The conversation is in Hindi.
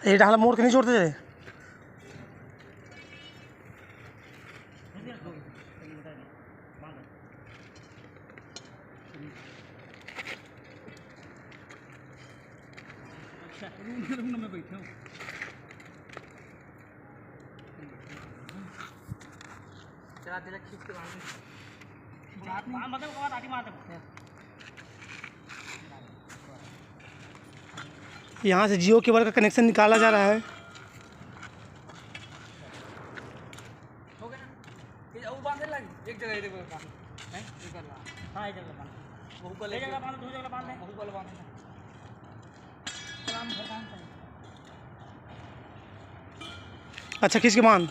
ये डाला मोड़ के नहीं छोड़ते जाए। रूम में बैठे हूँ। चला दिला खींच के यहाँ से जियो केबल का कनेक्शन निकाला जा रहा है। हो गया ना, और बांधने लगी एक जगह देखो काम है ये कर रहा। हां एक जगह बांध, वो को ले जगह बांध, दो जगह बांध है, वो को बांध है। सलाम भगवान। अच्छा खींच के बांध।